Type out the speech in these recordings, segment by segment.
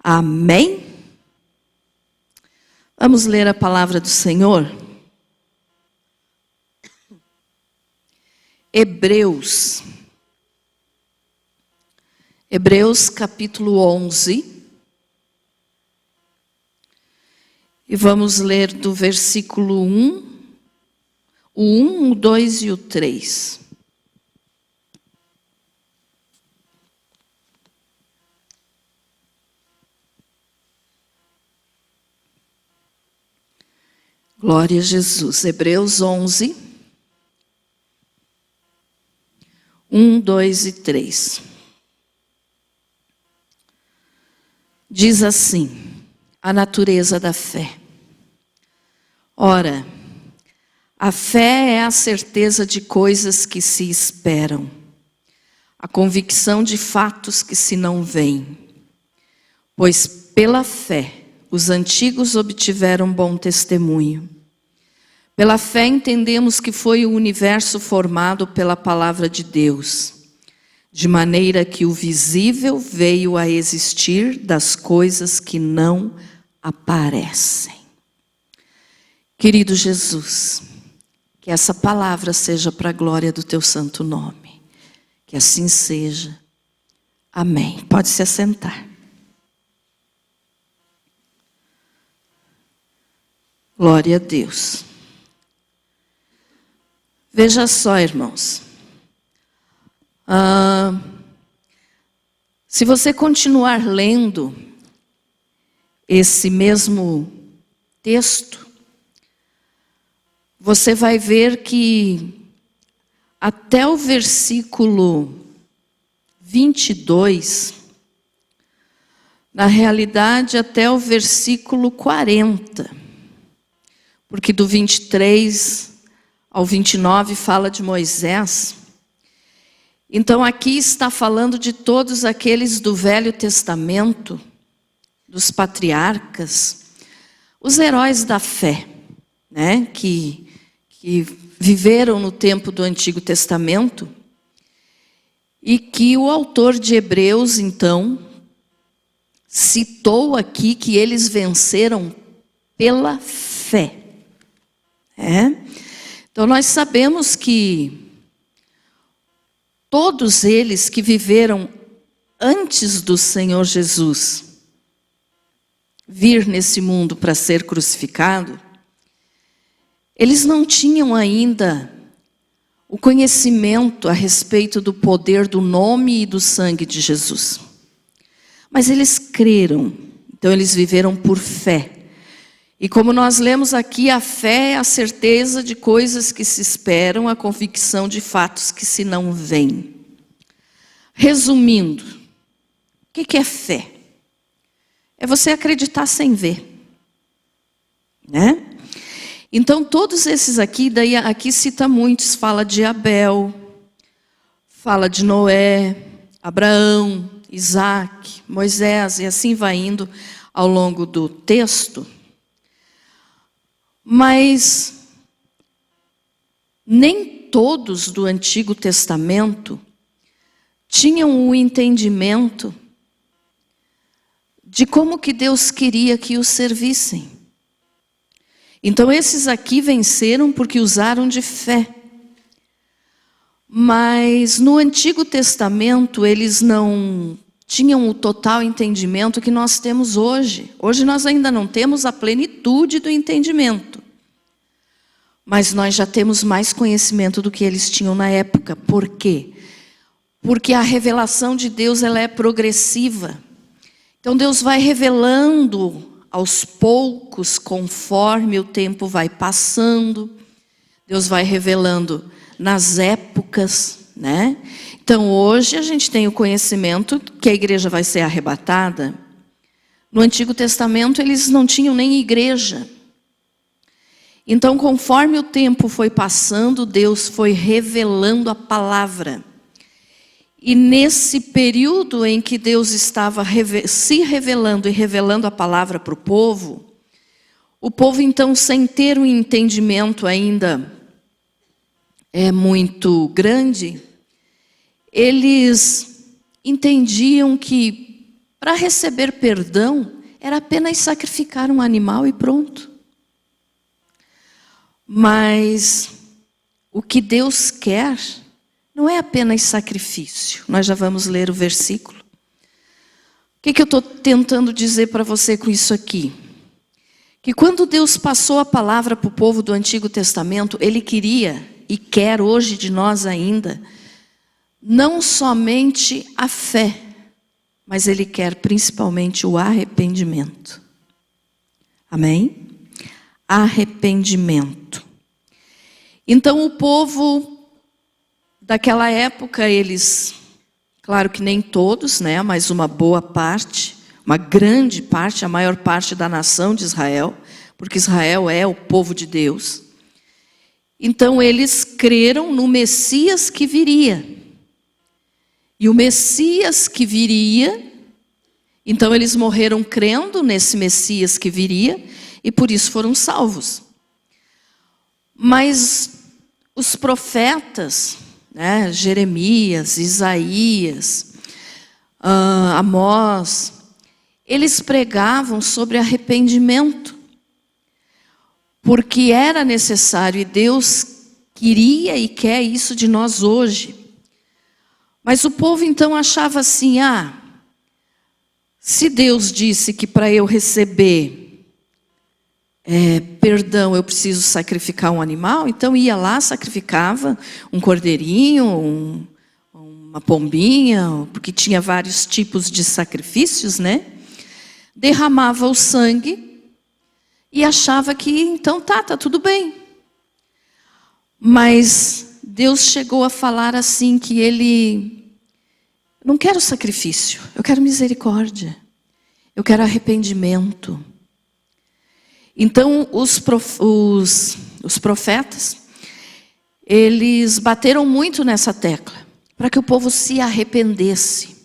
Amém? Vamos ler a palavra do Senhor? Hebreus capítulo 11. E vamos ler do versículo 1, o 1, o 2 e o 3. Glória a Jesus. Hebreus 11, 1, 2 e 3. Diz assim, a natureza da fé. Ora, a fé é a certeza de coisas que se esperam, a convicção de fatos que se não veem. Pois pela fé os antigos obtiveram bom testemunho. Pela fé entendemos que foi o universo formado pela palavra de Deus, de maneira que o visível veio a existir das coisas que não aparecem. Querido Jesus, que essa palavra seja para a glória do teu santo nome. Que assim seja. Amém. Pode se assentar. Glória a Deus. Veja só, irmãos. Se você continuar lendo esse mesmo texto, você vai ver que até o versículo 22, na realidade até o versículo 40, porque do 23 ao 29 fala de Moisés. Então aqui está falando de todos aqueles do Velho Testamento, dos patriarcas, os heróis da fé, né, que viveram no tempo do Antigo Testamento, e que o autor de Hebreus, então, citou aqui que eles venceram pela fé. Então nós sabemos que todos eles que viveram antes do Senhor Jesus vir nesse mundo para ser crucificado, eles não tinham ainda o conhecimento a respeito do poder do nome e do sangue de Jesus. Mas eles creram, então eles viveram por fé. E como nós lemos aqui, a fé é a certeza de coisas que se esperam, a convicção de fatos que se não veem. Resumindo, o que é fé? É você acreditar sem ver, né? Então todos esses aqui, daí aqui cita muitos, fala de Abel, fala de Noé, Abraão, Isaac, Moisés, e assim vai indo ao longo do texto. Mas nem todos do Antigo Testamento tinham o entendimento de como que Deus queria que os servissem. Então esses aqui venceram porque usaram de fé. Mas no Antigo Testamento eles não tinham o total entendimento que nós temos hoje. Hoje nós ainda não temos a plenitude do entendimento. Mas nós já temos mais conhecimento do que eles tinham na época. Por quê? Porque a revelação de Deus ela é progressiva. Então Deus vai revelando aos poucos, conforme o tempo vai passando. Deus vai revelando nas épocas, né? Então hoje a gente tem o conhecimento que a igreja vai ser arrebatada. No Antigo Testamento eles não tinham nem igreja. Então conforme o tempo foi passando, Deus foi revelando a palavra. E nesse período em que Deus estava se revelando e revelando a palavra para o povo então, sem ter um entendimento ainda muito grande, eles entendiam que para receber perdão, era apenas sacrificar um animal e pronto. Mas o que Deus quer não é apenas sacrifício. Nós já vamos ler o versículo. O que eu estou tentando dizer para você com isso aqui? Que quando Deus passou a palavra para o povo do Antigo Testamento, Ele queria e quer hoje de nós ainda, não somente a fé, mas Ele quer principalmente o arrependimento. Amém? Arrependimento. Então o povo daquela época, eles, claro que nem todos, né, mas uma boa parte, uma grande parte, a maior parte da nação de Israel, porque Israel é o povo de Deus. Então eles creram no Messias que viria. E o Messias que viria, então eles morreram crendo nesse Messias que viria, e por isso foram salvos. Mas os profetas, né, Jeremias, Isaías, Amós, eles pregavam sobre arrependimento, porque era necessário, e Deus queria e quer isso de nós hoje. Mas o povo então achava assim, se Deus disse que para eu receber perdão eu preciso sacrificar um animal, então ia lá, sacrificava um cordeirinho, uma pombinha, porque tinha vários tipos de sacrifícios, né? Derramava o sangue e achava que então tá tudo bem. Mas Deus chegou a falar assim que Ele, não quero sacrifício, eu quero misericórdia, eu quero arrependimento. Então os profetas, eles bateram muito nessa tecla, para que o povo se arrependesse.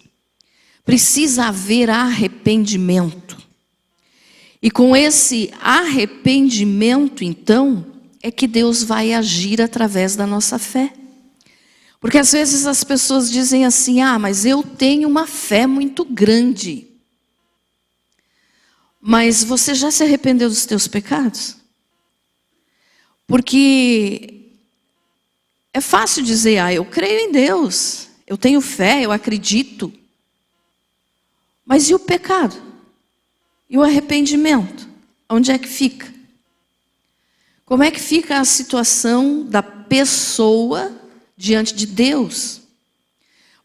Precisa haver arrependimento. E com esse arrependimento, então, é que Deus vai agir através da nossa fé. Porque às vezes as pessoas dizem assim, mas eu tenho uma fé muito grande. Mas você já se arrependeu dos teus pecados? Porque é fácil dizer, eu creio em Deus, eu tenho fé, eu acredito. Mas e o pecado? E o arrependimento? Onde é que fica? Como é que fica a situação da pessoa diante de Deus?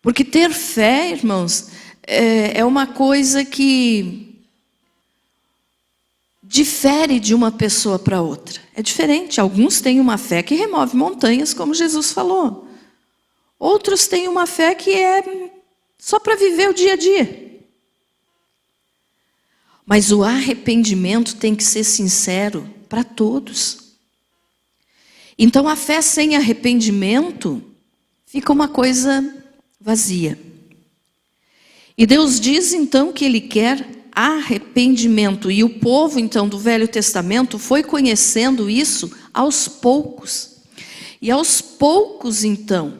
Porque ter fé, irmãos, é uma coisa que difere de uma pessoa para outra. É diferente. Alguns têm uma fé que remove montanhas, como Jesus falou. Outros têm uma fé que é só para viver o dia a dia. Mas o arrependimento tem que ser sincero para todos. Então a fé sem arrependimento fica uma coisa vazia. E Deus diz então que Ele quer arrependimento. E o povo então do Velho Testamento foi conhecendo isso aos poucos. E aos poucos então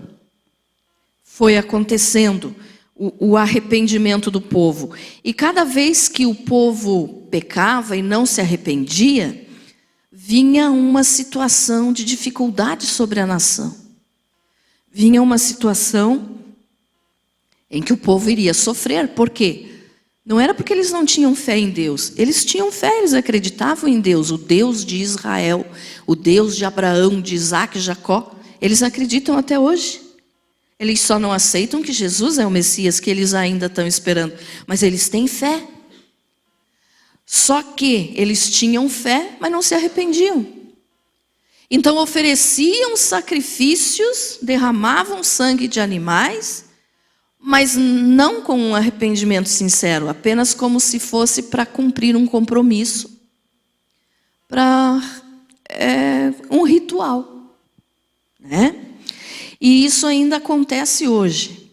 foi acontecendo o arrependimento do povo. E cada vez que o povo pecava e não se arrependia, vinha uma situação de dificuldade sobre a nação. Vinha uma situação em que o povo iria sofrer. Por quê? Não era porque eles não tinham fé em Deus. Eles tinham fé, eles acreditavam em Deus. O Deus de Israel, o Deus de Abraão, de Isaac e Jacó. Eles acreditam até hoje. Eles só não aceitam que Jesus é o Messias, que eles ainda estão esperando. Mas eles têm fé. Só que eles tinham fé, mas não se arrependiam. Então ofereciam sacrifícios, derramavam sangue de animais, mas não com um arrependimento sincero, apenas como se fosse para cumprir um compromisso, para um ritual, né? E isso ainda acontece hoje.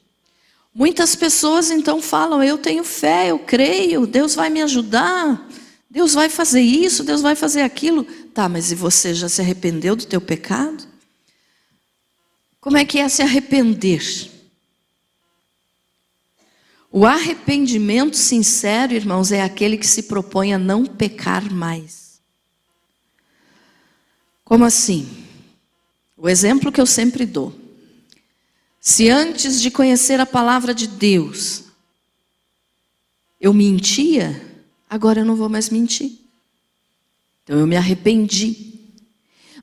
Muitas pessoas então falam, eu tenho fé, eu creio, Deus vai me ajudar, Deus vai fazer isso, Deus vai fazer aquilo. Tá, mas e você já se arrependeu do teu pecado? Como é que é se arrepender? O arrependimento sincero, irmãos, é aquele que se propõe a não pecar mais. Como assim? O exemplo que eu sempre dou. Se antes de conhecer a palavra de Deus, eu mentia, agora eu não vou mais mentir. Então eu me arrependi.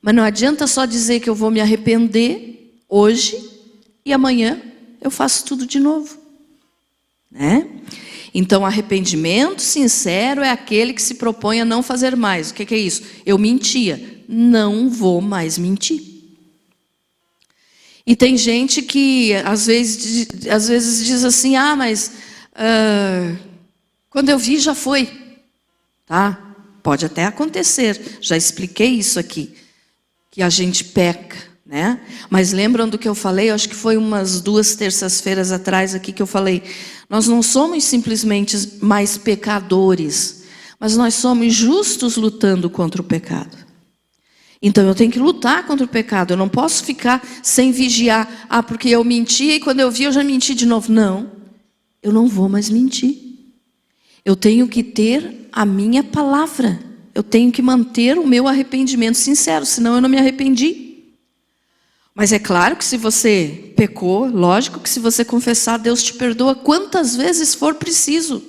Mas não adianta só dizer que eu vou me arrepender hoje e amanhã eu faço tudo de novo. Né? Então arrependimento sincero é aquele que se propõe a não fazer mais. O que é isso? Eu mentia, não vou mais mentir. E tem gente que às vezes diz assim, mas quando eu vi já foi. Tá? Pode até acontecer, já expliquei isso aqui, que a gente peca, né? Mas lembram do que eu falei? Eu acho que foi umas 2 terças-feiras atrás aqui que eu falei. Nós não somos simplesmente mais pecadores, mas nós somos justos lutando contra o pecado. Então eu tenho que lutar contra o pecado, eu não posso ficar sem vigiar. Porque eu menti e quando eu vi eu já menti de novo. Não, eu não vou mais mentir. Eu tenho que ter a minha palavra. Eu tenho que manter o meu arrependimento sincero, senão eu não me arrependi. Mas é claro que se você pecou, lógico que se você confessar, Deus te perdoa quantas vezes for preciso.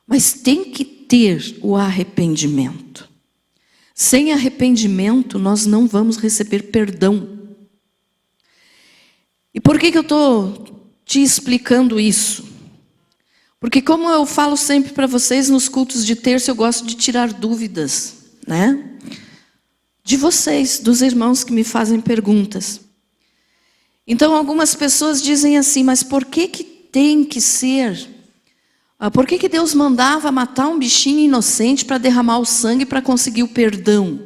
Mas tem que ter o arrependimento. Sem arrependimento, nós não vamos receber perdão. E por que eu estou te explicando isso? Porque como eu falo sempre para vocês, nos cultos de terça eu gosto de tirar dúvidas, né? De vocês, dos irmãos que me fazem perguntas. Então algumas pessoas dizem assim, mas por que tem que ser? Por que Deus mandava matar um bichinho inocente para derramar o sangue para conseguir o perdão?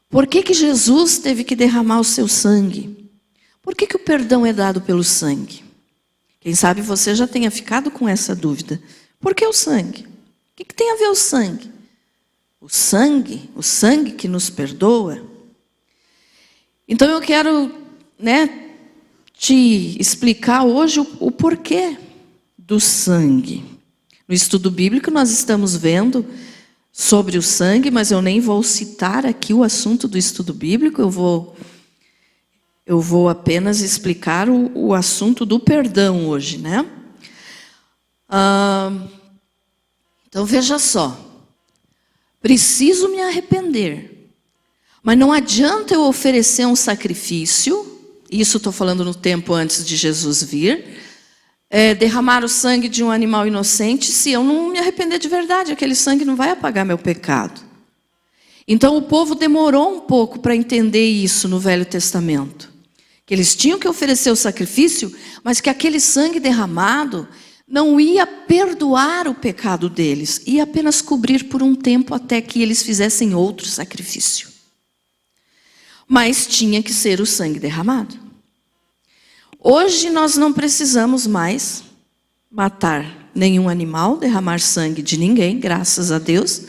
Por que Jesus teve que derramar o seu sangue? Por que o perdão é dado pelo sangue? Quem sabe você já tenha ficado com essa dúvida. Por que o sangue? O que tem a ver o sangue? O sangue que nos perdoa. Então eu quero, te explicar hoje o porquê do sangue. No estudo bíblico nós estamos vendo sobre o sangue, mas eu nem vou citar aqui o assunto do estudo bíblico, eu vou apenas explicar o assunto do perdão hoje, né? Então veja só. Preciso me arrepender. Mas não adianta eu oferecer um sacrifício, isso estou falando no tempo antes de Jesus vir, derramar o sangue de um animal inocente, se eu não me arrepender de verdade, aquele sangue não vai apagar meu pecado. Então o povo demorou um pouco para entender isso no Velho Testamento. Que eles tinham que oferecer o sacrifício, mas que aquele sangue derramado não ia perdoar o pecado deles, ia apenas cobrir por um tempo até que eles fizessem outro sacrifício. Mas tinha que ser o sangue derramado. Hoje nós não precisamos mais matar nenhum animal, derramar sangue de ninguém, graças a Deus,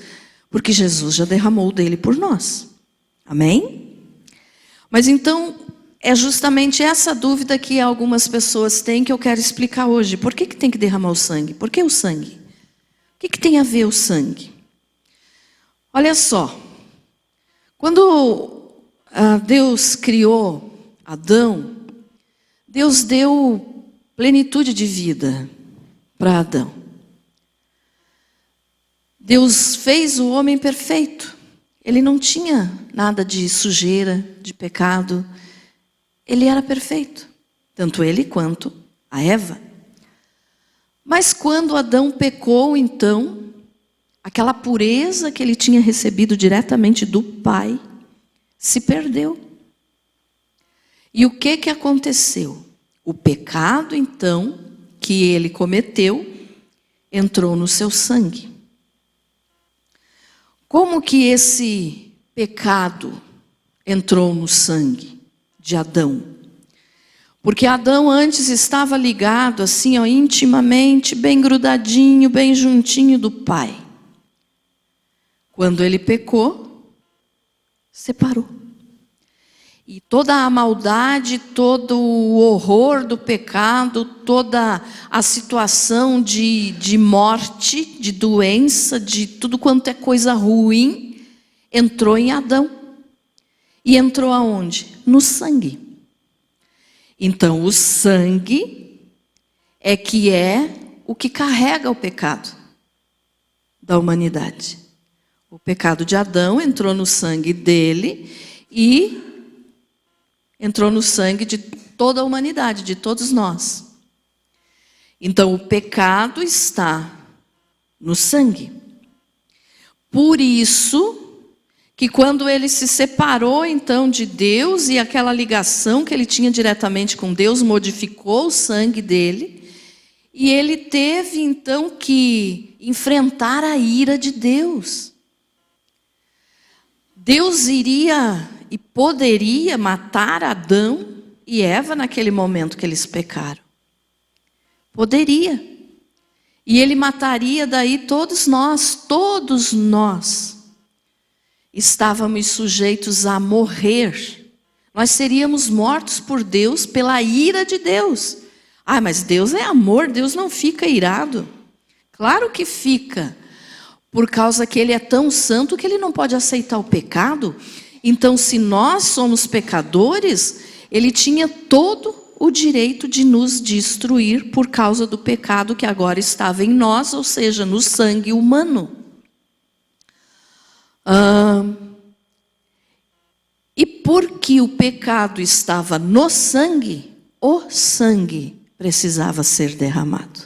porque Jesus já derramou o dele por nós. Amém? Mas então, é justamente essa dúvida que algumas pessoas têm que eu quero explicar hoje. Por que tem que derramar o sangue? Por que o sangue? O que tem a ver o sangue? Olha só. Quando Deus criou Adão, Deus deu plenitude de vida para Adão. Deus fez o homem perfeito. Ele não tinha nada de sujeira, de pecado. Ele era perfeito, tanto ele quanto a Eva. Mas quando Adão pecou, então, aquela pureza que ele tinha recebido diretamente do Pai se perdeu. E o que aconteceu? O pecado, então, que ele cometeu, entrou no seu sangue. Como que esse pecado entrou no sangue de Adão? Porque Adão antes estava ligado assim, intimamente, bem grudadinho, bem juntinho do Pai. Quando ele pecou, separou. E toda a maldade, todo o horror do pecado, toda a situação de morte, de doença, de tudo quanto é coisa ruim, entrou em Adão. E entrou aonde? No sangue. Então, o sangue é o que carrega o pecado da humanidade. O pecado de Adão entrou no sangue dele e entrou no sangue de toda a humanidade, de todos nós. Então, o pecado está no sangue. Por isso que quando ele se separou então de Deus e aquela ligação que ele tinha diretamente com Deus modificou o sangue dele, e ele teve então que enfrentar a ira de Deus. Deus iria e poderia matar Adão e Eva naquele momento que eles pecaram. Poderia. E ele mataria daí todos nós estávamos sujeitos a morrer. Nós seríamos mortos por Deus pela ira de Deus. Ah, mas Deus é amor, Deus não fica irado. Claro que fica, por causa que Ele é tão santo que Ele não pode aceitar o pecado. Então, se nós somos pecadores, Ele tinha todo o direito de nos destruir por causa do pecado que agora estava em nós, ou seja, no sangue humano. E porque o pecado estava no sangue, o sangue precisava ser derramado.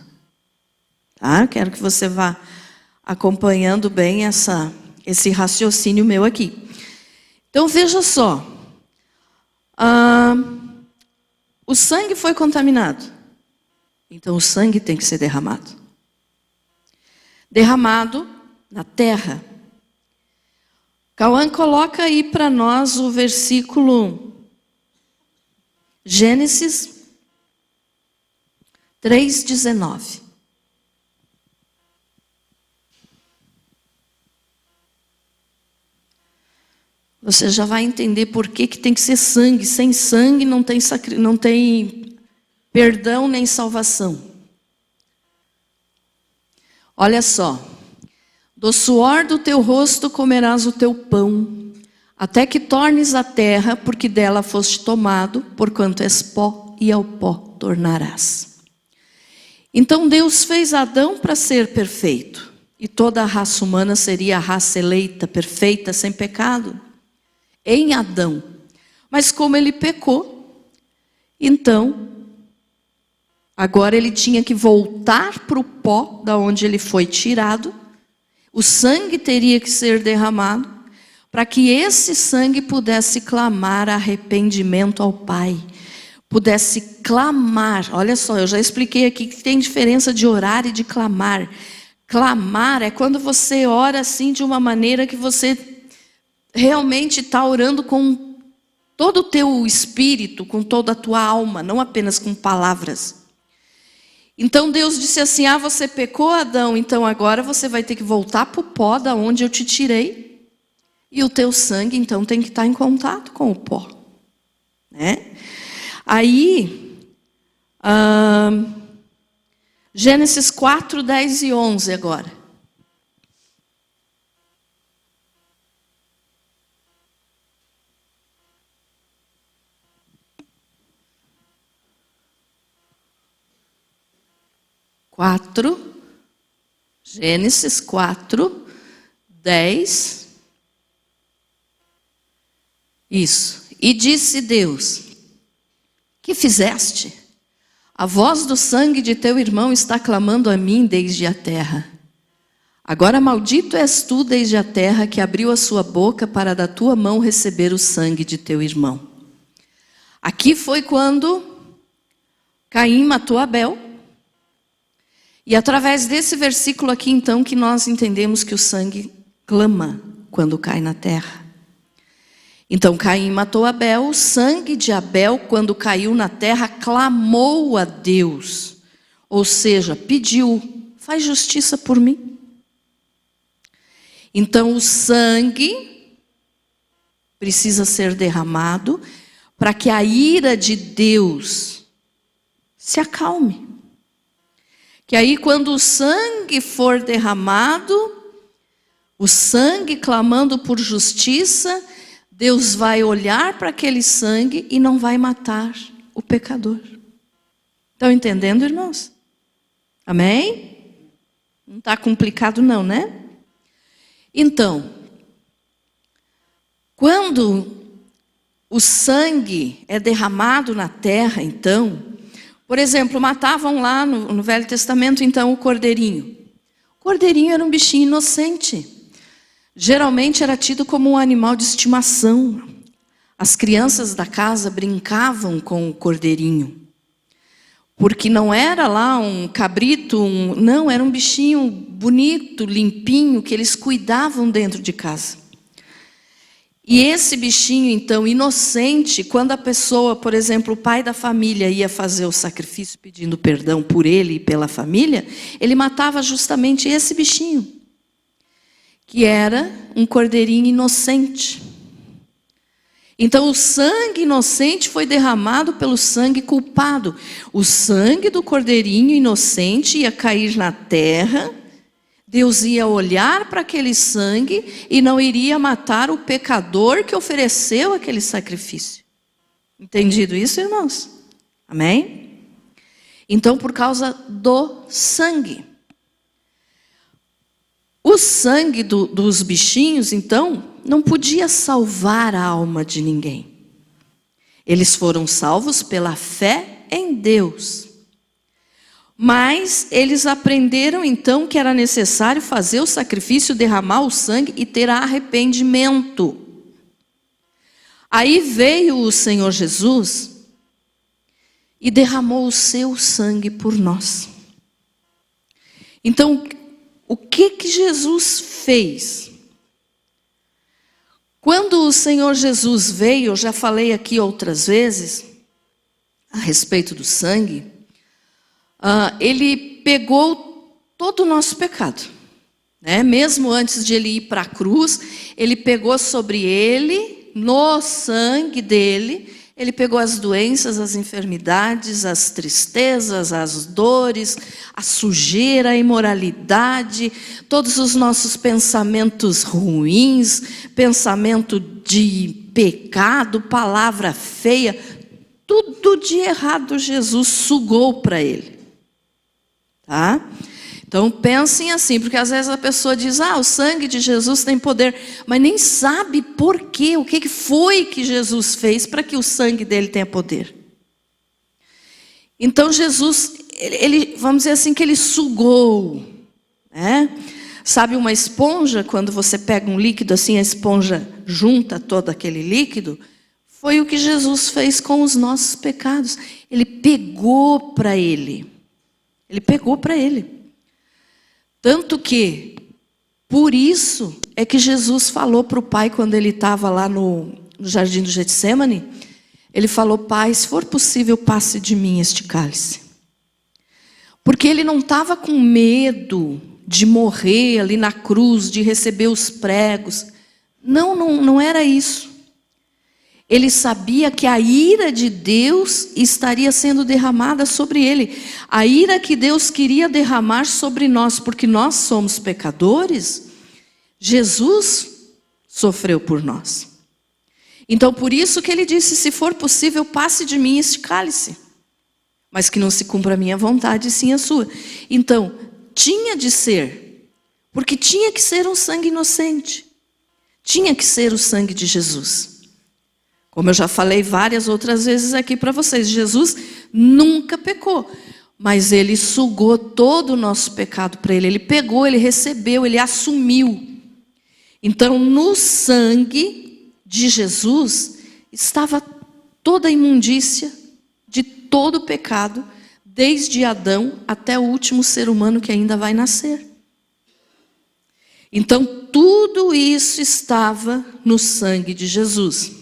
Tá? Quero que você vá acompanhando bem esse raciocínio meu aqui. Então veja só, o sangue foi contaminado, então o sangue tem que ser derramado. Derramado na terra. Cauã, coloca aí para nós o versículo Gênesis 3:19. Você já vai entender por que tem que ser sangue. Sem sangue não tem perdão nem salvação. Olha só. Do suor do teu rosto comerás o teu pão, até que tornes a terra, porque dela foste tomado, porquanto és pó, e ao pó tornarás. Então Deus fez Adão para ser perfeito, e toda a raça humana seria a raça eleita, perfeita, sem pecado, em Adão. Mas como ele pecou, então, agora ele tinha que voltar para o pó, da onde ele foi tirado. O sangue teria que ser derramado, para que esse sangue pudesse clamar arrependimento ao Pai. Pudesse clamar. Olha só, eu já expliquei aqui que tem diferença de orar e de clamar. Clamar é quando você ora assim de uma maneira que você realmente está orando com todo o teu espírito, com toda a tua alma, não apenas com palavras. Então Deus disse assim, você pecou, Adão, então agora você vai ter que voltar para o pó da onde eu te tirei. E o teu sangue, então, tem que estar em contato com o pó. Né? Aí, Gênesis 4, 10 e 11 agora. Gênesis 4, 10. Isso. E disse Deus, que fizeste? A voz do sangue de teu irmão está clamando a mim desde a terra. Agora maldito és tu desde a terra, que abriu a sua boca para da tua mão receber o sangue de teu irmão. Aqui foi quando Caim matou Abel. E através desse versículo aqui, então, que nós entendemos que o sangue clama quando cai na terra. Então, Caim matou Abel, o sangue de Abel, quando caiu na terra, clamou a Deus. Ou seja, pediu, faz justiça por mim. Então, o sangue precisa ser derramado para que a ira de Deus se acalme. Que aí quando o sangue for derramado, o sangue clamando por justiça, Deus vai olhar para aquele sangue e não vai matar o pecador. Estão entendendo, irmãos? Amém? Não está complicado não, né? Então, quando o sangue é derramado na terra, então, por exemplo, matavam lá no Velho Testamento, então, o cordeirinho. O cordeirinho era um bichinho inocente. Geralmente era tido como um animal de estimação. As crianças da casa brincavam com o cordeirinho. Porque não era lá um cabrito, não, era um bichinho bonito, limpinho, que eles cuidavam dentro de casa. E esse bichinho, então, inocente, quando a pessoa, por exemplo, o pai da família ia fazer o sacrifício pedindo perdão por ele e pela família, ele matava justamente esse bichinho, que era um cordeirinho inocente. Então o sangue inocente foi derramado pelo sangue culpado. O sangue do cordeirinho inocente ia cair na terra, Deus ia olhar para aquele sangue e não iria matar o pecador que ofereceu aquele sacrifício. Entendido isso, irmãos? Amém? Então, por causa do sangue. O sangue dos bichinhos, então, não podia salvar a alma de ninguém. Eles foram salvos pela fé em Deus. Mas eles aprenderam então que era necessário fazer o sacrifício, derramar o sangue e ter arrependimento. Aí veio o Senhor Jesus e derramou o seu sangue por nós. Então, o que Jesus fez? Quando o Senhor Jesus veio, eu já falei aqui outras vezes a respeito do sangue, ele pegou todo o nosso pecado, né? Mesmo antes de ele ir para a cruz, ele pegou sobre ele, no sangue dele, ele pegou as doenças, as enfermidades, as tristezas, as dores, a sujeira, a imoralidade, todos os nossos pensamentos ruins, pensamento de pecado, palavra feia, tudo de errado Jesus sugou para ele. Tá? Então pensem assim, porque às vezes a pessoa diz, o sangue de Jesus tem poder, mas nem sabe por quê, o que foi que Jesus fez para que o sangue dele tenha poder. Então Jesus, ele, vamos dizer assim, que ele sugou, né? Sabe uma esponja, quando você pega um líquido assim, a esponja junta todo aquele líquido? Foi o que Jesus fez com os nossos pecados. Ele pegou para ele. Ele pegou para ele. Tanto que, por isso, é que Jesus falou para o Pai, quando ele estava lá no jardim do Getsemane, ele falou, Pai, se for possível, passe de mim este cálice. Porque ele não estava com medo de morrer ali na cruz, de receber os pregos. Não era isso. Ele sabia que a ira de Deus estaria sendo derramada sobre ele. A ira que Deus queria derramar sobre nós, porque nós somos pecadores, Jesus sofreu por nós. Então, por isso que ele disse, se for possível, passe de mim este cálice. Mas que não se cumpra a minha vontade, sim a sua. Então, tinha de ser, porque tinha que ser um sangue inocente. Tinha que ser o sangue de Jesus. Como eu já falei várias outras vezes aqui para vocês, Jesus nunca pecou, mas ele sugou todo o nosso pecado para ele. Ele pegou, ele recebeu, ele assumiu. Então, no sangue de Jesus estava toda a imundícia de todo o pecado, desde Adão até o último ser humano que ainda vai nascer. Então, tudo isso estava no sangue de Jesus.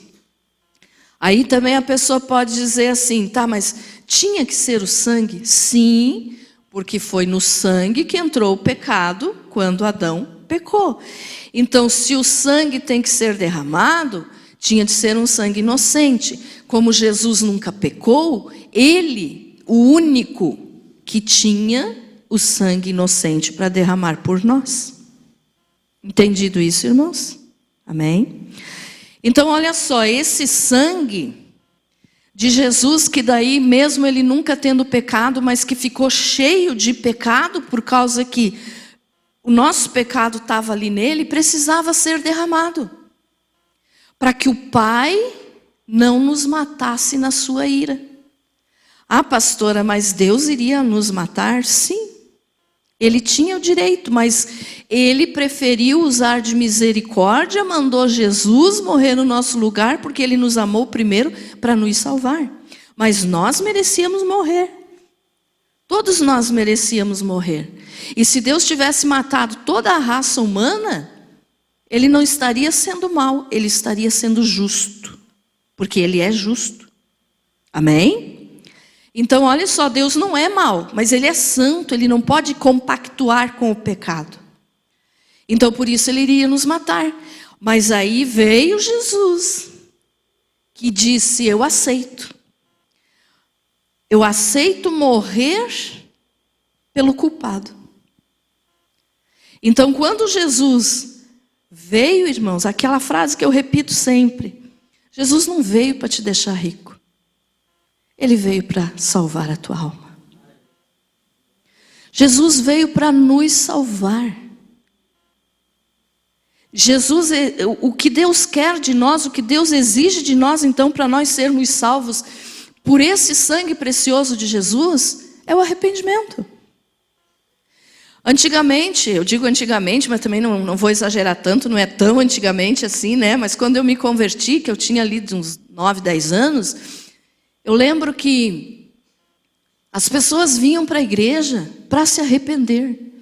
Aí também a pessoa pode dizer assim, tá, mas tinha que ser o sangue? Sim, porque foi no sangue que entrou o pecado quando Adão pecou. Então, se o sangue tem que ser derramado, Tinha de ser um sangue inocente. Como Jesus nunca pecou, ele, o único que tinha o sangue inocente para derramar por nós. Entendido isso, irmãos? Amém? Então, olha só, esse sangue de Jesus, que daí, mesmo ele nunca tendo pecado, mas que ficou cheio de pecado, por causa que o nosso pecado estava ali nele, precisava ser derramado, para que o Pai não nos matasse na sua ira. Ah, pastora, mas Deus iria nos matar? Sim. Ele tinha o direito, mas ele preferiu usar de misericórdia, mandou Jesus morrer no nosso lugar, porque ele nos amou primeiro para nos salvar. Mas nós merecíamos morrer. Todos nós merecíamos morrer. E se Deus tivesse matado toda a raça humana, ele não estaria sendo mau, ele estaria sendo justo, porque ele é justo. Amém? Então, olha só, Deus não é mau, mas ele é santo, ele não pode compactuar com o pecado. Então, por isso ele iria nos matar. Mas aí veio Jesus, que disse, eu aceito. Eu aceito morrer pelo culpado. Então, quando Jesus veio, irmãos, aquela frase que eu repito sempre, Jesus não veio para te deixar rico. Ele veio para salvar a tua alma. Jesus veio para nos salvar. Jesus, o que Deus quer de nós, o que Deus exige de nós, então, para nós sermos salvos por esse sangue precioso de Jesus, é o arrependimento. Antigamente, eu digo antigamente, mas também não vou exagerar tanto, não é tão antigamente assim, né? Mas quando eu me converti, que eu tinha ali de uns 9, 10 anos, eu lembro que as pessoas vinham para a igreja para se arrepender.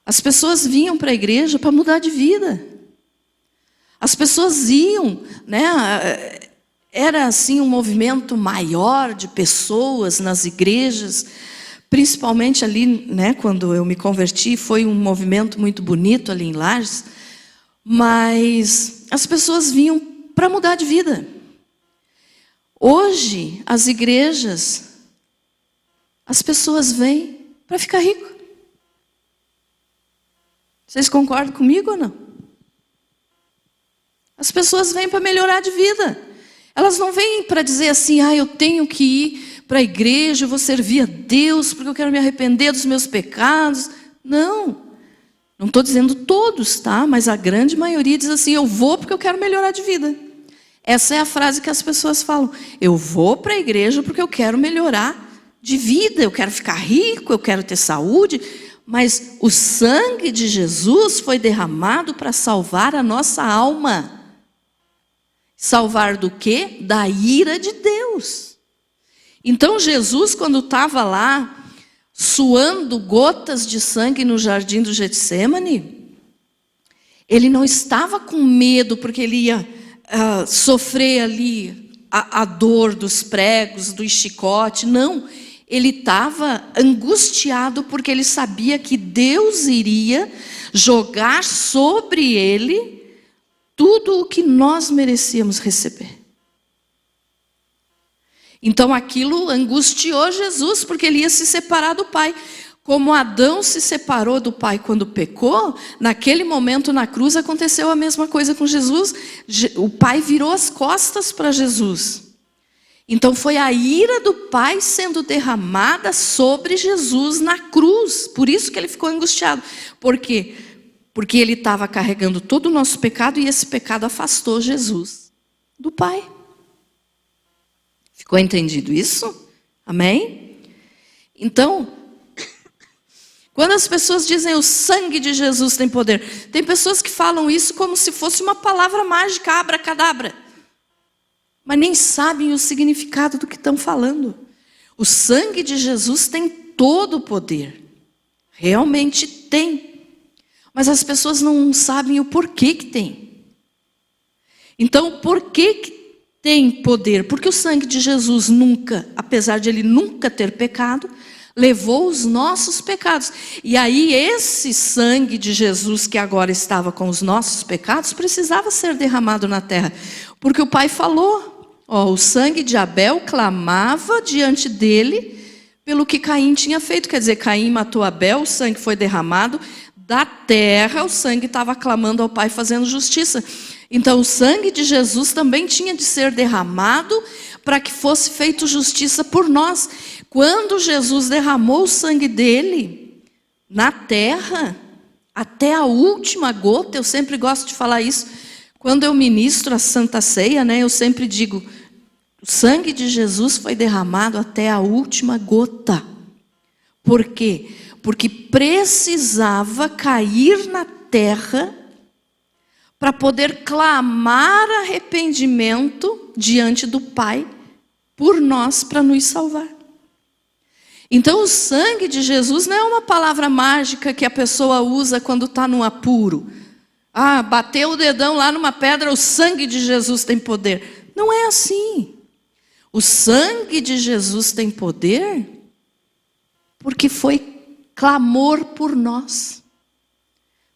As pessoas vinham para a igreja para mudar de vida. As pessoas iam, né? Era assim um movimento maior de pessoas nas igrejas, principalmente ali, né, quando eu me converti, foi um movimento muito bonito ali em Lages, mas as pessoas vinham para mudar de vida. Hoje, as igrejas, as pessoas vêm para ficar rico. Vocês concordam comigo ou não? As pessoas vêm para melhorar de vida. Elas não vêm para dizer assim, eu tenho que ir para a igreja, eu vou servir a Deus, porque eu quero me arrepender dos meus pecados. Não estou dizendo todos, tá? Mas a grande maioria diz assim, eu vou porque eu quero melhorar de vida. Essa é a frase que as pessoas falam. Eu vou para a igreja porque eu quero melhorar de vida, eu quero ficar rico, eu quero ter saúde. Mas o sangue de Jesus foi derramado para salvar a nossa alma. Salvar do quê? Da ira de Deus. Então Jesus, quando estava lá, suando gotas de sangue no jardim do Getsêmani, ele não estava com medo, porque ele ia sofrer ali a dor dos pregos, do chicote. Não, ele estava angustiado porque ele sabia que Deus iria jogar sobre ele tudo o que nós merecíamos receber. Então aquilo angustiou Jesus, porque ele ia se separar do Pai. Como Adão se separou do Pai quando pecou, naquele momento na cruz aconteceu a mesma coisa com Jesus. O Pai virou as costas para Jesus. Então foi a ira do Pai sendo derramada sobre Jesus na cruz. Por isso que ele ficou angustiado. Por quê? Porque ele estava carregando todo o nosso pecado e esse pecado afastou Jesus do Pai. Ficou entendido isso? Amém? Então, quando as pessoas dizem o sangue de Jesus tem poder, tem pessoas que falam isso como se fosse uma palavra mágica, abracadabra. Mas nem sabem o significado do que estão falando. O sangue de Jesus tem todo o poder. Realmente tem. Mas as pessoas não sabem o porquê que tem. Então, por que tem poder? Porque o sangue de Jesus nunca, apesar de ele nunca ter pecado, levou os nossos pecados. E aí esse sangue de Jesus que agora estava com os nossos pecados precisava ser derramado na terra. Porque o Pai falou, o sangue de Abel clamava diante dele pelo que Caim tinha feito. Quer dizer, Caim matou Abel, o sangue foi derramado. Da terra o sangue estava clamando ao Pai, fazendo justiça. Então o sangue de Jesus também tinha de ser derramado para que fosse feito justiça por nós. Quando Jesus derramou o sangue dele na terra, até a última gota, eu sempre gosto de falar isso, quando eu ministro a Santa Ceia, eu sempre digo, o sangue de Jesus foi derramado até a última gota. Por quê? Porque precisava cair na terra para poder clamar arrependimento diante do Pai por nós, para nos salvar. Então o sangue de Jesus não é uma palavra mágica que a pessoa usa quando está num apuro. Bateu o dedão lá numa pedra, o sangue de Jesus tem poder. Não é assim. O sangue de Jesus tem poder porque foi clamor por nós,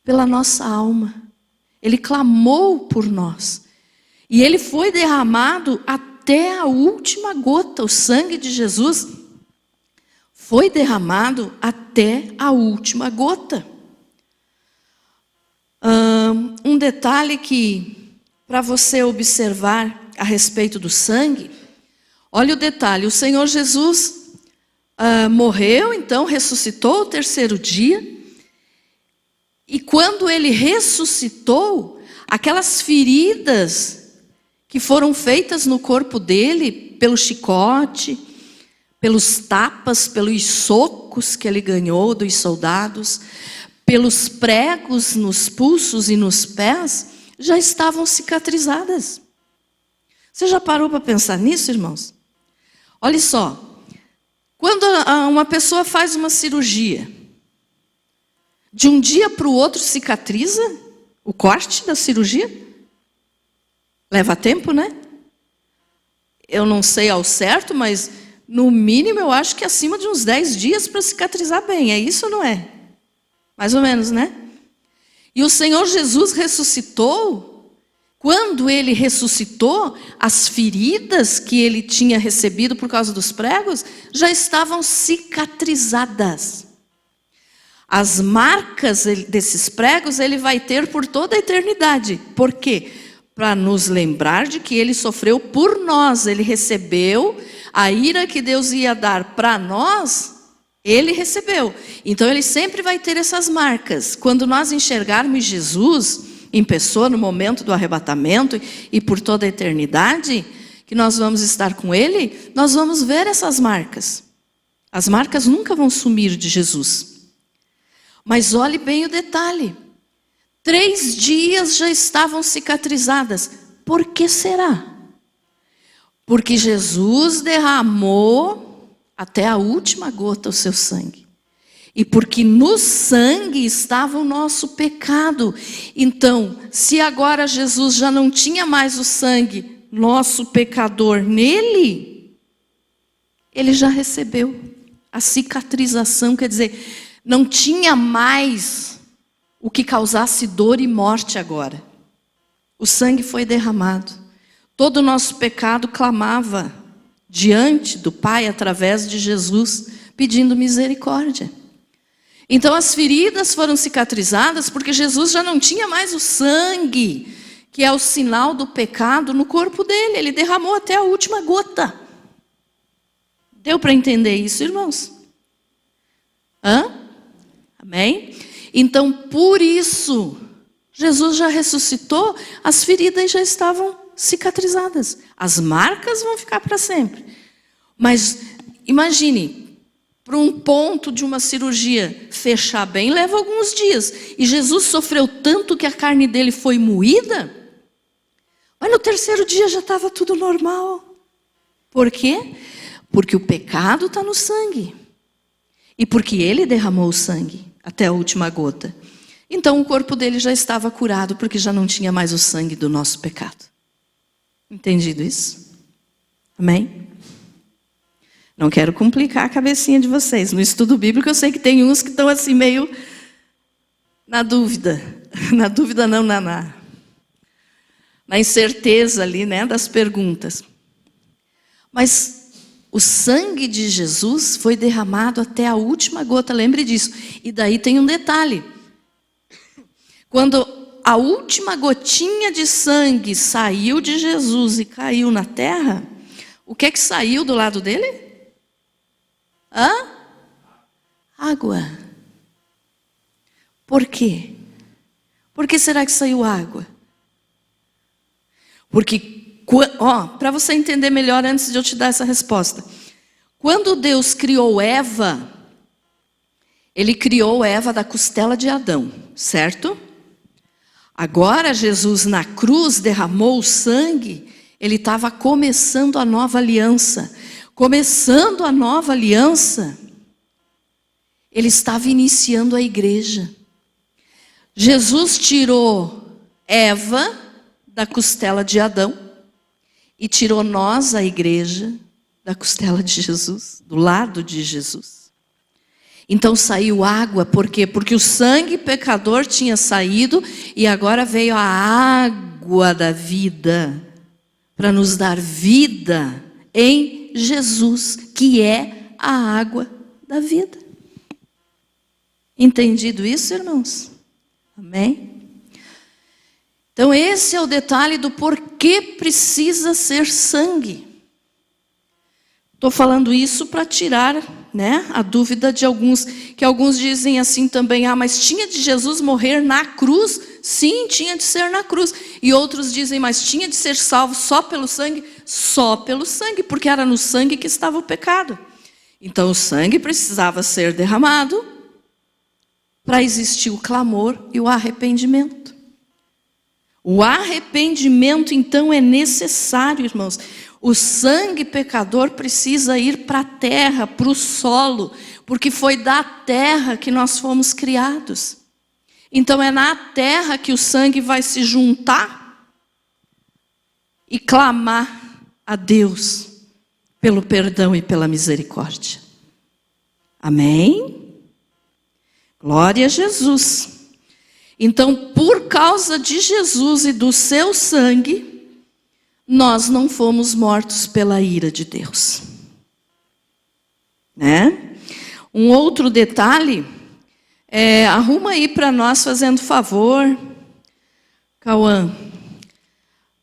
pela nossa alma. Ele clamou por nós. E ele foi derramado até a última gota. O sangue de Jesus foi derramado até a última gota. Um detalhe que, para você observar a respeito do sangue, olha o detalhe, o Senhor Jesus morreu, então ressuscitou o terceiro dia, e quando ele ressuscitou, aquelas feridas que foram feitas no corpo dele, pelo chicote, pelos tapas, pelos socos que ele ganhou dos soldados, pelos pregos nos pulsos e nos pés, já estavam cicatrizadas. Você já parou para pensar nisso, irmãos? Olha só, quando uma pessoa faz uma cirurgia, de um dia para o outro cicatriza o corte da cirurgia? Leva tempo, né? Eu não sei ao certo, mas no mínimo eu acho que acima de uns 10 dias para cicatrizar bem. É isso ou não é? Mais ou menos, né? E o Senhor Jesus ressuscitou. Quando ele ressuscitou, as feridas que ele tinha recebido por causa dos pregos já estavam cicatrizadas. As marcas desses pregos ele vai ter por toda a eternidade. Por quê? Para nos lembrar de que ele sofreu por nós. Ele recebeu a ira que Deus ia dar para nós, ele recebeu. Então ele sempre vai ter essas marcas. Quando nós enxergarmos Jesus em pessoa no momento do arrebatamento e por toda a eternidade, que nós vamos estar com ele, nós vamos ver essas marcas. As marcas nunca vão sumir de Jesus. Mas olhe bem o detalhe. 3 dias já estavam cicatrizadas. Por que será? Porque Jesus derramou até a última gota o seu sangue. E porque no sangue estava o nosso pecado. Então, se agora Jesus já não tinha mais o sangue, nosso pecador, nele, ele já recebeu a cicatrização, quer dizer, não tinha mais o que causasse dor e morte agora. O sangue foi derramado. Todo o nosso pecado clamava diante do Pai através de Jesus, pedindo misericórdia. Então as feridas foram cicatrizadas porque Jesus já não tinha mais o sangue, que é o sinal do pecado, no corpo dele. Ele derramou até a última gota. Deu para entender isso, irmãos? Amém? Então, por isso, Jesus já ressuscitou, as feridas já estavam cicatrizadas. As marcas vão ficar para sempre. Mas, imagine, para um ponto de uma cirurgia fechar bem, leva alguns dias. E Jesus sofreu tanto que a carne dele foi moída, mas no terceiro dia já estava tudo normal. Por quê? Porque o pecado está no sangue. E porque ele derramou o sangue até a última gota. Então o corpo dele já estava curado, porque já não tinha mais o sangue do nosso pecado. Entendido isso? Amém? Não quero complicar a cabecinha de vocês. No estudo bíblico eu sei que tem uns que estão assim meio na dúvida. Na dúvida não, na incerteza ali, né, das perguntas. Mas o sangue de Jesus foi derramado até a última gota, lembre disso. E daí tem um detalhe. Quando a última gotinha de sangue saiu de Jesus e caiu na terra, o que é que saiu do lado dele? Água. Por quê? Por que será que saiu água? Porque, para você entender melhor antes de eu te dar essa resposta. Quando Deus criou Eva, Ele criou Eva da costela de Adão, certo? Agora Jesus na cruz derramou o sangue, Ele estava começando a nova aliança. Começando a nova aliança, Ele estava iniciando a igreja. Jesus tirou Eva da costela de Adão e tirou nós, a igreja, da costela de Jesus, do lado de Jesus. Então saiu água, por quê? Porque o sangue pecador tinha saído e agora veio a água da vida para nos dar vida em Jesus, que é a água da vida. Entendido isso, irmãos? Amém? Então esse é o detalhe do porquê precisa ser sangue. Estou falando isso para tirar, né, a dúvida de alguns, que alguns dizem assim também, mas tinha de Jesus morrer na cruz? Sim, tinha de ser na cruz. E outros dizem, mas tinha de ser salvo só pelo sangue? Só pelo sangue, porque era no sangue que estava o pecado. Então o sangue precisava ser derramado para existir o clamor e o arrependimento. O arrependimento, então, é necessário, irmãos. O sangue pecador precisa ir para a terra, para o solo, porque foi da terra que nós fomos criados. Então é na terra que o sangue vai se juntar e clamar a Deus pelo perdão e pela misericórdia. Amém? Glória a Jesus. Então, por causa de Jesus e do seu sangue, nós não fomos mortos pela ira de Deus. Né? Um outro detalhe, arruma aí para nós, fazendo favor, Cauã.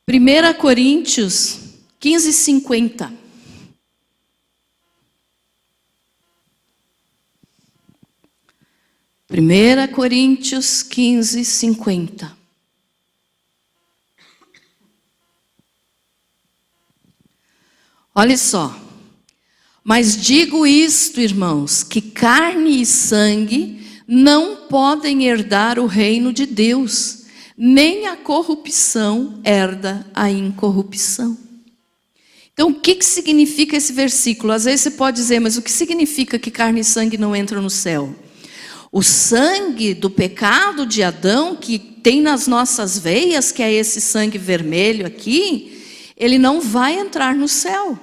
1 Coríntios 15:50. Primeira Coríntios 15:50. Olha só. Mas digo isto, irmãos, que carne e sangue não podem herdar o reino de Deus, nem a corrupção herda a incorrupção. Então, o que significa esse versículo? Às vezes você pode dizer, mas o que significa que carne e sangue não entram no céu? O sangue do pecado de Adão, que tem nas nossas veias, que é esse sangue vermelho aqui, ele não vai entrar no céu.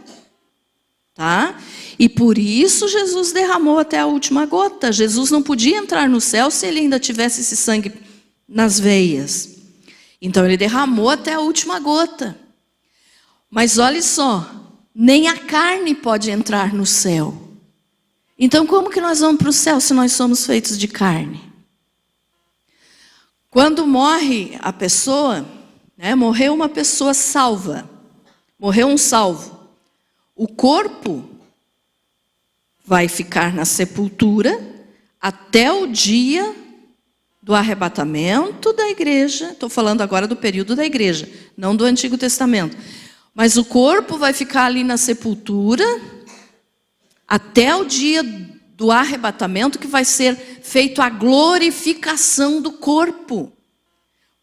Tá? E por isso Jesus derramou até a última gota. Jesus não podia entrar no céu se ele ainda tivesse esse sangue nas veias. Então ele derramou até a última gota. Mas olha só, nem a carne pode entrar no céu. Então como que nós vamos para o céu se nós somos feitos de carne? Quando morre a pessoa, né, morreu uma pessoa salva, morreu um salvo, o corpo vai ficar na sepultura até o dia do arrebatamento da igreja. Estou falando agora do período da igreja, não do Antigo Testamento. Mas o corpo vai ficar ali na sepultura até o dia do arrebatamento, que vai ser feito a glorificação do corpo.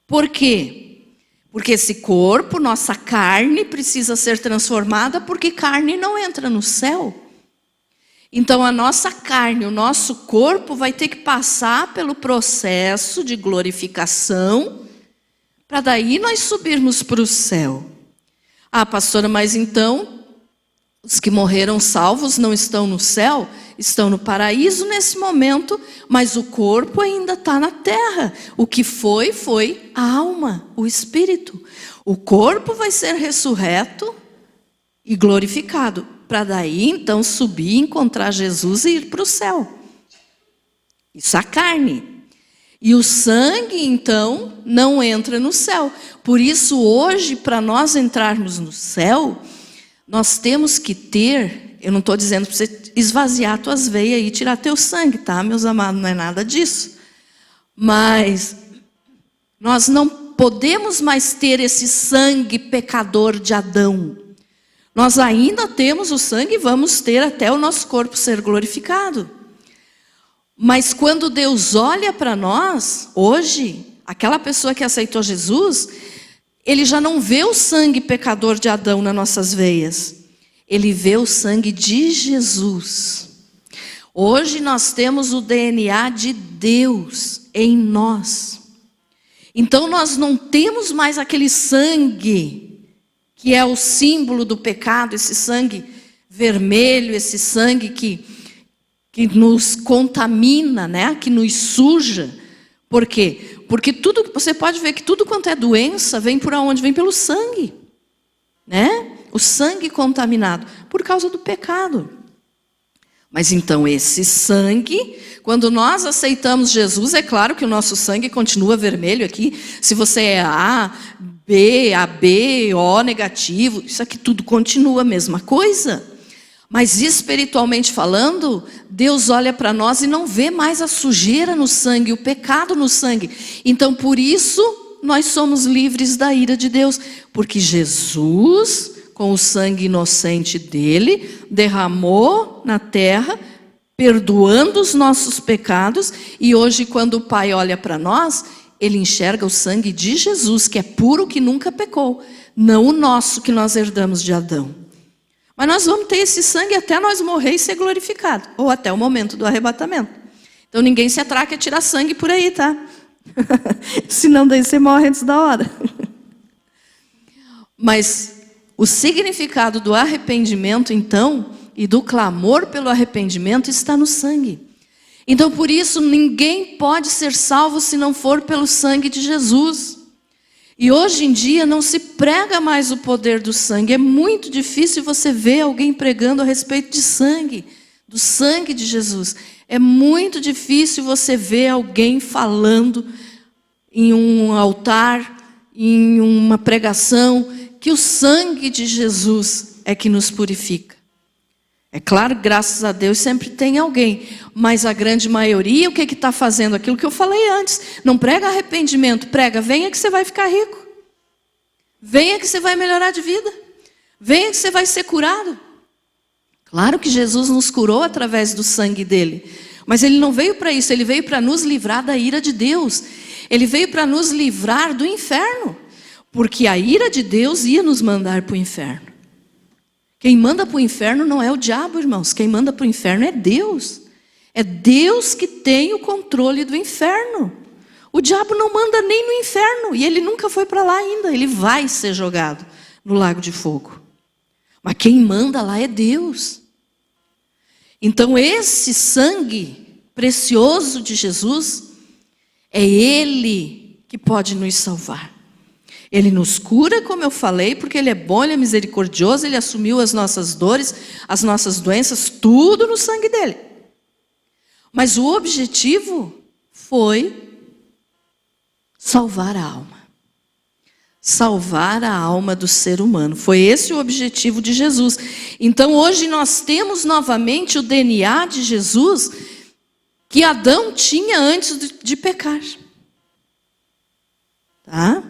Por quê? Porque esse corpo, nossa carne, precisa ser transformada, porque carne não entra no céu. Então a nossa carne, o nosso corpo vai ter que passar pelo processo de glorificação, para daí nós subirmos para o céu. Ah, pastora, mas então Os que morreram salvos não estão no céu, estão no paraíso nesse momento, mas o corpo ainda está na terra. O que foi a alma, o espírito. O corpo vai ser ressurreto e glorificado, para daí então subir, encontrar Jesus e ir para o céu. Isso é a carne. E o sangue, então, não entra no céu. Por isso, hoje, para nós entrarmos no céu, nós temos que ter, eu não estou dizendo para você esvaziar tuas veias e tirar teu sangue, tá, meus amados? Não é nada disso. Mas nós não podemos mais ter esse sangue pecador de Adão. Nós ainda temos o sangue e vamos ter até o nosso corpo ser glorificado. Mas quando Deus olha para nós, hoje, aquela pessoa que aceitou Jesus, ele já não vê o sangue pecador de Adão nas nossas veias. Ele vê o sangue de Jesus. Hoje nós temos o DNA de Deus em nós. Então nós não temos mais aquele sangue que é o símbolo do pecado, esse sangue vermelho, esse sangue que nos contamina, né? Que nos suja. Por quê? Porque você pode ver que tudo quanto é doença vem por onde? Vem pelo sangue, né? O sangue contaminado, por causa do pecado. Mas então esse sangue, quando nós aceitamos Jesus, é claro que o nosso sangue continua vermelho aqui. Se você é A, B, AB, O negativo, isso aqui tudo continua a mesma coisa. Mas espiritualmente falando, Deus olha para nós e não vê mais a sujeira no sangue, o pecado no sangue. Então por isso nós somos livres da ira de Deus. Porque Jesus, com o sangue inocente dele, derramou na terra, perdoando os nossos pecados. E hoje quando o Pai olha para nós, ele enxerga o sangue de Jesus, que é puro, que nunca pecou. Não o nosso que nós herdamos de Adão. Mas nós vamos ter esse sangue até nós morrer e ser glorificado. Ou até o momento do arrebatamento. Então ninguém se atraca a tirar sangue por aí, tá? Senão daí você morre antes da hora. Mas o significado do arrependimento, então, e do clamor pelo arrependimento está no sangue. Então por isso ninguém pode ser salvo se não for pelo sangue de Jesus. E hoje em dia não se prega mais o poder do sangue. É muito difícil você ver alguém pregando a respeito de sangue, do sangue de Jesus. É muito difícil você ver alguém falando em um altar, em uma pregação, que o sangue de Jesus é que nos purifica. É claro, graças a Deus sempre tem alguém, mas a grande maioria, o que está fazendo? Aquilo que eu falei antes, não prega arrependimento, prega, venha que você vai ficar rico, venha que você vai melhorar de vida, venha que você vai ser curado. Claro que Jesus nos curou através do sangue dele, mas ele não veio para isso, ele veio para nos livrar da ira de Deus, ele veio para nos livrar do inferno, porque a ira de Deus ia nos mandar para o inferno. Quem manda para o inferno não é o diabo, irmãos. Quem manda para o inferno é Deus. É Deus que tem o controle do inferno. O diabo não manda nem no inferno. E ele nunca foi para lá ainda. Ele vai ser jogado no lago de fogo. Mas quem manda lá é Deus. Então esse sangue precioso de Jesus, é Ele que pode nos salvar. Ele nos cura, como eu falei, porque Ele é bom, Ele é misericordioso, Ele assumiu as nossas dores, as nossas doenças, tudo no sangue dEle. Mas o objetivo foi salvar a alma. Salvar a alma do ser humano. Foi esse o objetivo de Jesus. Então hoje nós temos novamente o DNA de Jesus que Adão tinha antes de pecar. Tá?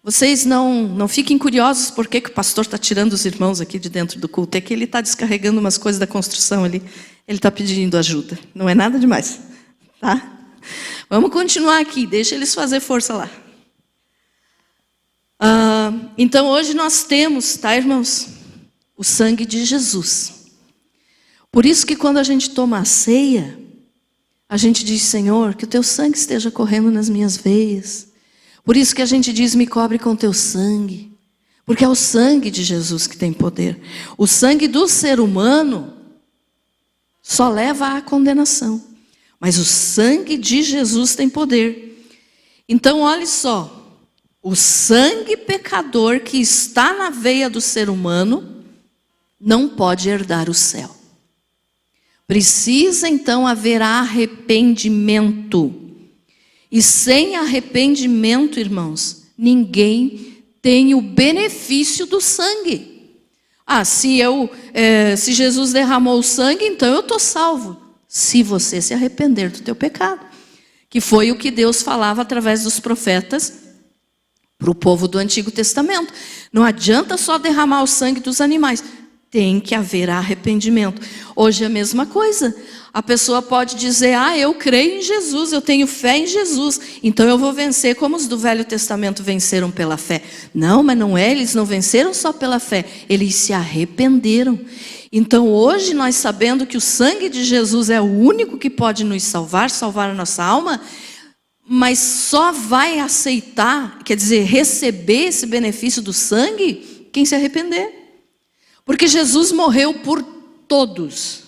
Vocês não fiquem curiosos por que o pastor está tirando os irmãos aqui de dentro do culto. É que ele está descarregando umas coisas da construção ali. Ele está pedindo ajuda. Não é nada demais. Tá? Vamos continuar aqui. Deixa eles fazer força lá. Então hoje nós temos, tá, irmãos? O sangue de Jesus. Por isso que quando a gente toma a ceia, a gente diz, Senhor, que o teu sangue esteja correndo nas minhas veias. Por isso que a gente diz, me cobre com teu sangue. Porque é o sangue de Jesus que tem poder. O sangue do ser humano só leva à condenação. Mas o sangue de Jesus tem poder. Então, olhe só. O sangue pecador que está na veia do ser humano não pode herdar o céu. Precisa, então, haver arrependimento. E sem arrependimento, irmãos, ninguém tem o benefício do sangue. Se Jesus derramou o sangue, então eu estou salvo. Se você se arrepender do teu pecado. Que foi o que Deus falava através dos profetas para o povo do Antigo Testamento. Não adianta só derramar o sangue dos animais. Tem que haver arrependimento. Hoje é a mesma coisa. A pessoa pode dizer, eu creio em Jesus, eu tenho fé em Jesus, então eu vou vencer como os do Velho Testamento venceram pela fé. Não, mas não é, eles não venceram só pela fé, eles se arrependeram. Então hoje nós sabendo que o sangue de Jesus é o único que pode nos salvar a nossa alma, mas só vai aceitar, quer dizer, receber esse benefício do sangue, quem se arrepender. Porque Jesus morreu por todos.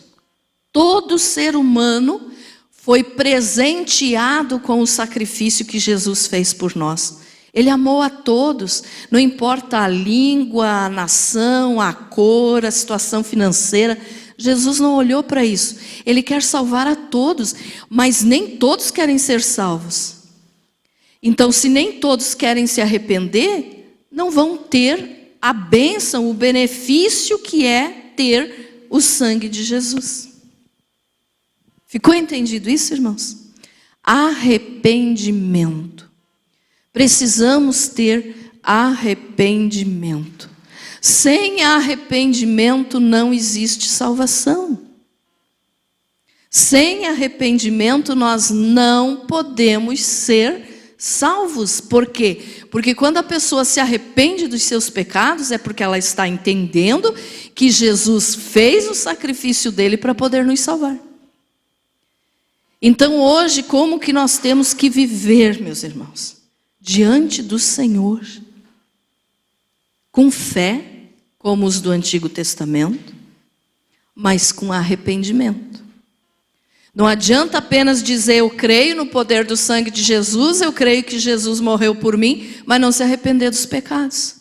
Todo ser humano foi presenteado com o sacrifício que Jesus fez por nós. Ele amou a todos, não importa a língua, a nação, a cor, a situação financeira. Jesus não olhou para isso. Ele quer salvar a todos, mas nem todos querem ser salvos. Então, se nem todos querem se arrepender, não vão ter a bênção, o benefício que é ter o sangue de Jesus. Ficou entendido isso, irmãos? Arrependimento. Precisamos ter arrependimento. Sem arrependimento não existe salvação. Sem arrependimento nós não podemos ser salvos. Por quê? Porque quando a pessoa se arrepende dos seus pecados, é porque ela está entendendo que Jesus fez o sacrifício dele para poder nos salvar. Então hoje, como que nós temos que viver, meus irmãos? Diante do Senhor, com fé, como os do Antigo Testamento, mas com arrependimento. Não adianta apenas dizer, eu creio no poder do sangue de Jesus, eu creio que Jesus morreu por mim, mas não se arrepender dos pecados.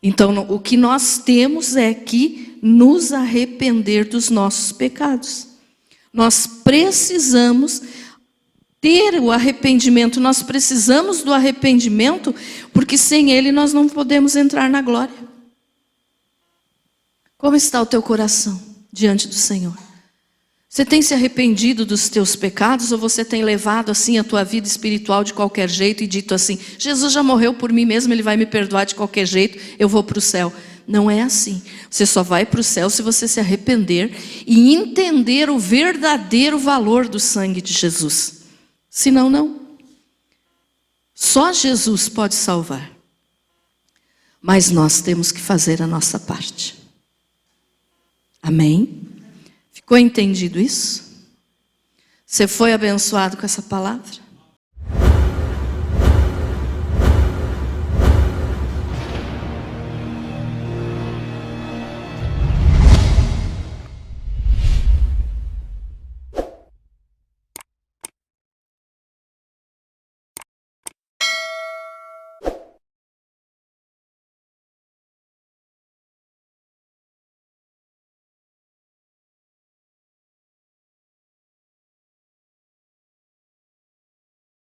Então, o que nós temos é que nos arrepender dos nossos pecados. Nós precisamos ter o arrependimento, nós precisamos do arrependimento, porque sem ele nós não podemos entrar na glória. Como está o teu coração diante do Senhor? Você tem se arrependido dos teus pecados ou você tem levado assim a tua vida espiritual de qualquer jeito e dito assim, Jesus já morreu por mim mesmo, ele vai me perdoar de qualquer jeito, eu vou para o céu. Não é assim. Você só vai para o céu se você se arrepender e entender o verdadeiro valor do sangue de Jesus. Senão, não. Só Jesus pode salvar. Mas nós temos que fazer a nossa parte. Amém? Ficou entendido isso? Você foi abençoado com essa palavra?